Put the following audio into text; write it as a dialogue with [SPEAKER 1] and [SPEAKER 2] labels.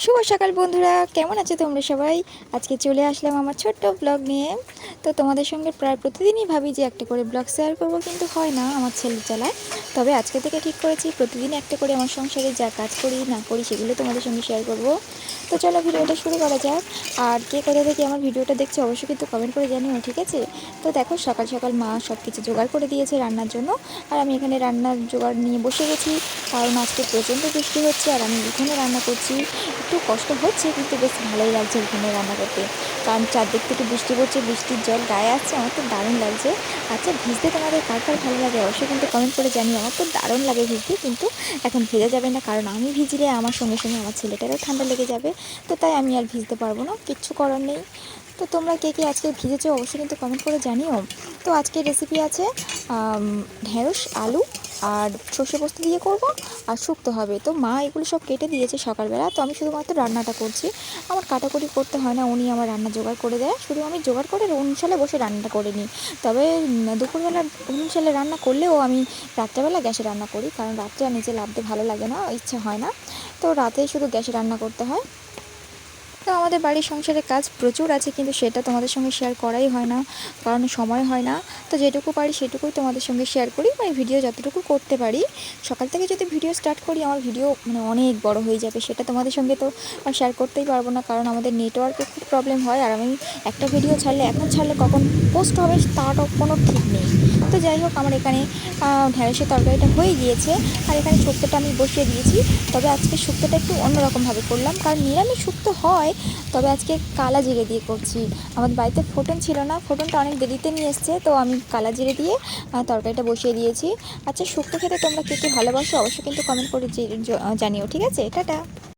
[SPEAKER 1] শুভ সকাল বন্ধুরা, কেমন আছো তোমরা সবাই? আজকে চলে আসলাম আমার ছোট্ট ব্লগ নিয়ে। তো তোমাদের সঙ্গে প্রায় প্রতিদিনই ভাবি যে একটা করে ব্লগ শেয়ার করব, কিন্তু হয় না, আমার ছেলে চালায়। তবে আজকে থেকে ঠিক করেছি প্রতিদিন একটা করে আমার সংসারে যা কাজ করি না করি সেগুলো তোমাদের সঙ্গে শেয়ার করব। তো চলো ভিডিওটা শুরু করা যাক। আর কে কোথা থেকে আমার ভিডিওটা দেখছো অবশ্যই কিন্তু কমেন্ট করে জানিও, ঠিক আছে? তো দেখো সকাল সকাল মা সব কিছু জোগাড় করে দিয়েছে রান্নার জন্য। আর আমি এখানে রান্নার জোগাড় নিয়ে বসে গেছি, কারণ আজকে প্রচণ্ড বৃষ্টি হচ্ছে আর আমি উঠোনে রান্না করছি। একটু কষ্ট হচ্ছে কিন্তু বেশ ভালোই লাগছে উঠোনে রান্না করতে, কারণ চারদিক থেকে বৃষ্টি পড়ছে, বৃষ্টির জল গায়ে আসছে, আমার তো দারুণ লাগছে। আচ্ছা, ভিজতে তোমাদের কার কার ভালো লাগে অবশ্যই কিন্তু কমেন্ট করে জানিও। আমার তো দারুণ লাগে ভিজতে, কিন্তু এখন ভেজা যাবে না, কারণ আমি ভিজলে আমার সঙ্গে সঙ্গে আমার ছেলেটারও ঠান্ডা লেগে যাবে। তো তাই আমি আর ভিজতে পারবো না, কিচ্ছু করার নেই। তো তোমরা কে কে আজকে ভিজেছো অবশ্যই কিন্তু কমেন্ট করে জানিও। তো আজকের রেসিপি আছে ঢেঁড়স, আলু আর সর্ষে পোস্ত দিয়ে করব, আর শুক্তো হবে। তো মা এগুলো সব কেটে দিয়েছে সকালবেলা, তো আমি শুধুমাত্র রান্নাটা করছি। আমার কাটাকুটি করতে হয় না, উনি আমার রান্না জোগাড় করে দেয়, শুধু আমি জোগাড় করে অনুসারে বসে রান্নাটা করে নিই। তবে দুপুরবেলা অনুসারে রান্না করলেও আমি রাত্রেবেলা গ্যাসে রান্না করি, কারণ রাত্রে আর নিচে লাভতে ভালো লাগে না, ইচ্ছা হয় না। তো রাতে শুধু গ্যাসে রান্না করতে হয়। তো আমাদের বাড়ির সংসারে কাজ প্রচুর আছে, কিন্তু সেটা তোমাদের সঙ্গে শেয়ার করাই হয় না, কারণ সময় হয় না। তো যেটুকু পারি সেটুকুই তোমাদের সঙ্গে শেয়ার করি, মানে ভিডিও যতটুকু করতে পারি। সকাল থেকে যদি ভিডিও স্টার্ট করি আমার ভিডিও অনেক বড় হয়ে যাবে, সেটা তোমাদের সঙ্গে তো শেয়ার করতেই পারবো না, কারণ আমাদের নেটওয়ার্কে খুব প্রবলেম হয়। আর আমি একটা ভিডিও ছাড়লে এখন ছাড়লে কখন পোস্ট হবে তারও কোনো ঠিক নেই। তো যাই হোক, আমার এখানে ঢেঁড়সের তরকারিটা হয়ে গিয়েছে, আর এখানে শুক্তোটা আমি বসিয়ে দিয়েছি। তবে আজকে শুক্তোটা একটু অন্যরকমভাবে করলাম, কারণ নিরামিষ শুক্তো হয়, তবে আজকে কালা জিরে দিয়ে করছি। আমাদের বাড়িতে ফোটন ছিল না, ফোটনটা অনেক দেরিতে নিয়ে এসছে, তো আমি কালা জিরে দিয়ে তরকারিটা বসিয়ে দিয়েছি। আচ্ছা, শুক্তো খেতে তোমরা কে কে ভালোবাসো অবশ্যই কিন্তু কমেন্ট করে জানিও, ঠিক আছে? টাটা।